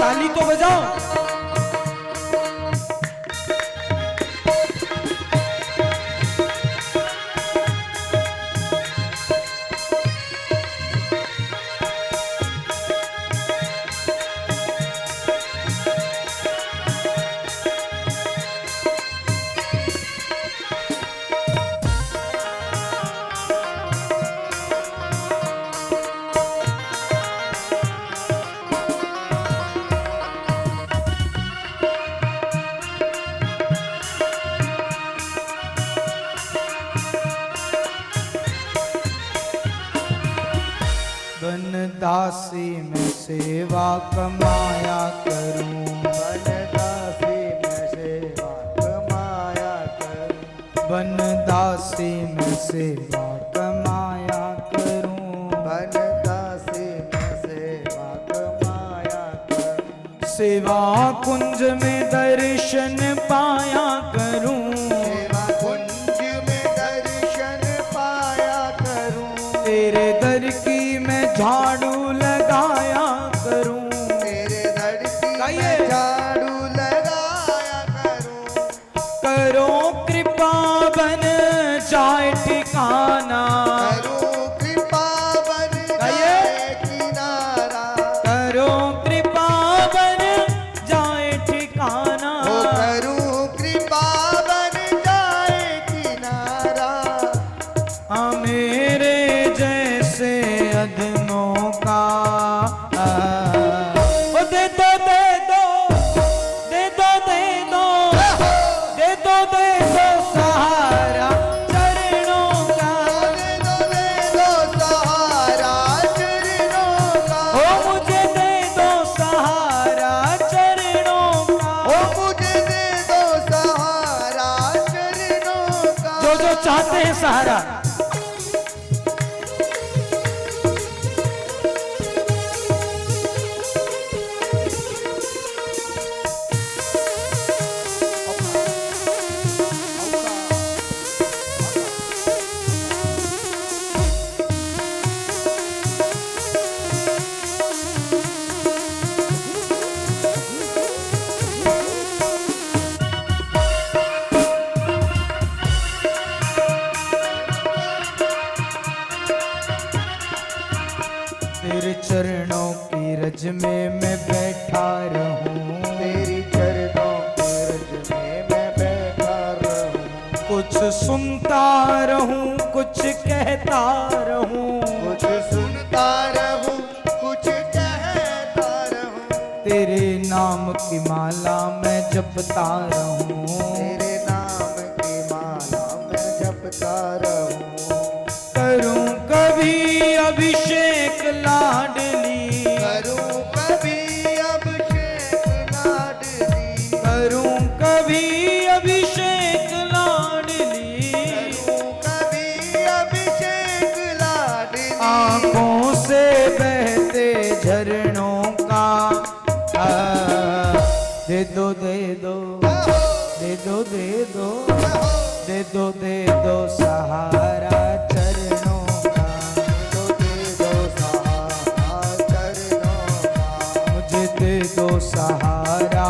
ताली तो बजाओ। दासी में सेवा कमाया करूं, बन दासी में सेवा कमाया करूं, बन दासी में सेवा कमाया करूं, बन दासी में सेवा कमाया करूं, सेवा कुंज में दर्शन पाया करूं, सेवा कुंज में दर्शन पाया करूं, तेरे दर की मैं झाड़ू लगाया करूं, तेरे दर की मैं झाड़ू लगाया करूं, करो कृपा बन जाए ठिकाना, करो कृपा बन जाए किनारा, करो कृपा बन जाए ठिकाना, करो कृपा बन जाए किनारा, हाँ मेरे जैसे अधमों का ओ दे दो दे दो दे दो दे दो दे दो दे दो सहारा चरणों का, दे दो सहारा चरणों का, ओ मुझे दे दो सहारा चरणों का, ओ मुझे दे दो सहारा चरणों का, जो चाहते हैं सहारा। तेरे चरणों की रज में मैं बैठा रहूं, तेरी चरणों की रज में मैं बैठा रहूं, कुछ सुनता रहूं कुछ कहता रहूं, कुछ सुनता रहूं कुछ कहता रहूं, तेरे नाम की माला मैं जपता रहूं, तेरे नाम की माला मैं जपता रहूं, करूं कभी अभिषेक लाडली, करूं कभी अभिषेक लाडली, करूं कभी अभिषेक लाडली, करूं कभी अभिषेक लाडली, आंखों से बहते झरनों का दे दो दे दो दे दो दे दो दे दो दे दो सहारा चरणों का, दे दो सहारा चरणों का, मुझे दे दो सहारा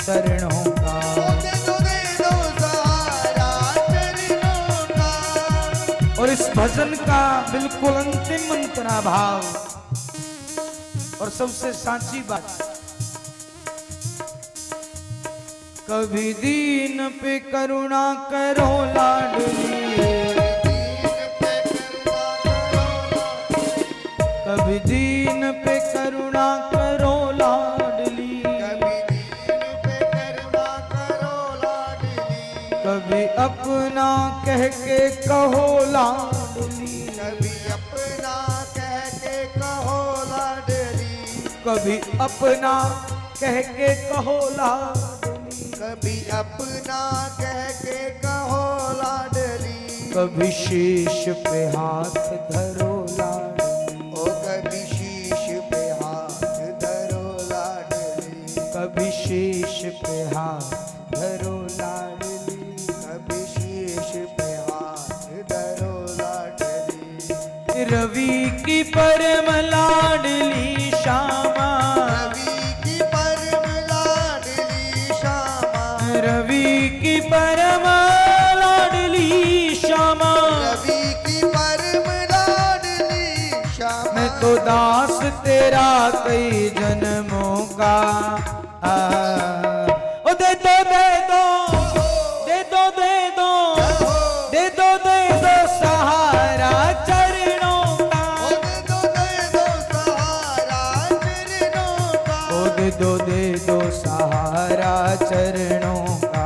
चरणों का, दे दो सहारा चरणों का। और इस भजन का बिल्कुल अंतिम अंतरा भाव और सबसे सांची बात, कभी दीन पे करुणा करो लाडली, कभी दीन पे करुणा करो लाडली, कभी अपना कह के कहो लाडली, कभी अपना कह के कहो लाडली, कभी अपना कह के कहो लाडली, कभी अपना कह के कहो लाडली, कभी शीश पे हाथ धरो लाडली, ओ कभी शीश पे हाथ धरो लाडली, कभी शीश पे हाथ धरो लाडली, कभी शीश पे हाथ धरो लाडली, रवि की परम लाडली श्यामा, रवि की परम तो दास तेरा कई जन्मों का। ओ दे दो दे दो दे दो दे दो दे दो दे दो सहारा चरणों का। ओ दे दो दे दो सहारा चरणों का। ओ दे दो दे दो सहारा चरणों का।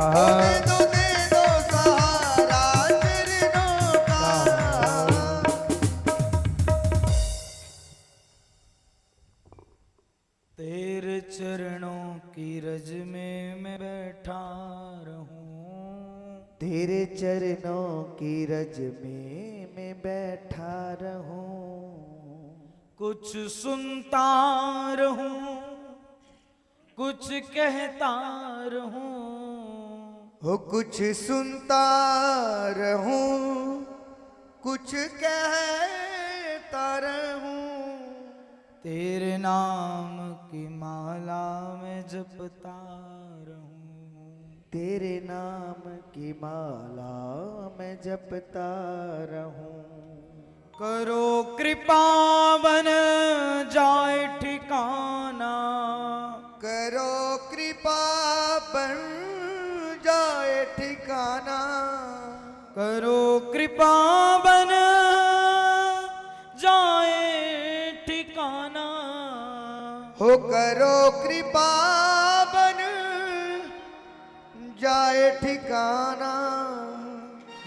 तेरे चरणों की रज में मैं बैठा रहूं। तेरे चरणों की रज में मैं बैठा रहूं। कुछ सुनता रहूं कुछ कहता रहूं। हो कुछ सुनता रहूं कुछ कहता रहूं। तेरे नाम की माला में जपता रहूं। तेरे नाम की माला मैं जपता रहूं। करो कृपा बन जाए ठिकाना। करो कृपा बन जाए ठिकाना। करो कृपा बन जाए ठिकाना। हो करो कृपा बन जाए ठिकाना।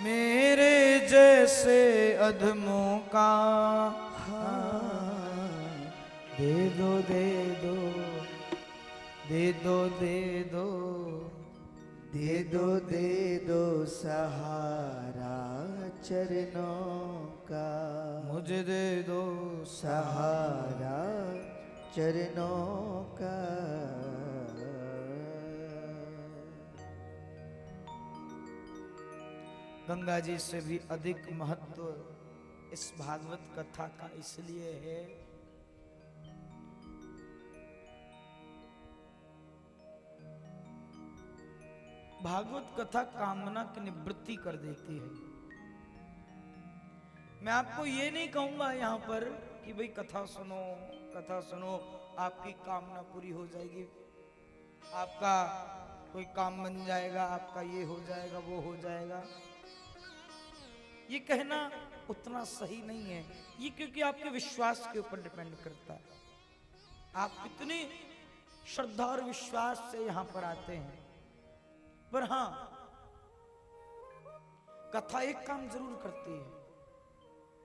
मेरे जैसे अधमों का। दे दो दे दो दे दो दे दो दे दो दे दो सहारा चरणों का। मुझे दे दो सहारा चरणों का। गंगा जी से भी अधिक महत्व इस भागवत कथा का इसलिए है भागवत कथा कामना की निवृत्ति कर देती है। मैं आपको ये नहीं कहूंगा यहां पर कि भाई कथा सुनो आपकी कामना पूरी हो जाएगी, आपका कोई काम बन जाएगा, आपका ये हो जाएगा वो हो जाएगा। ये कहना उतना सही नहीं है, ये क्योंकि आपके विश्वास के ऊपर डिपेंड करता है। आप कितनी श्रद्धा और विश्वास से यहां पर आते हैं। पर हां, कथा एक काम जरूर करती है,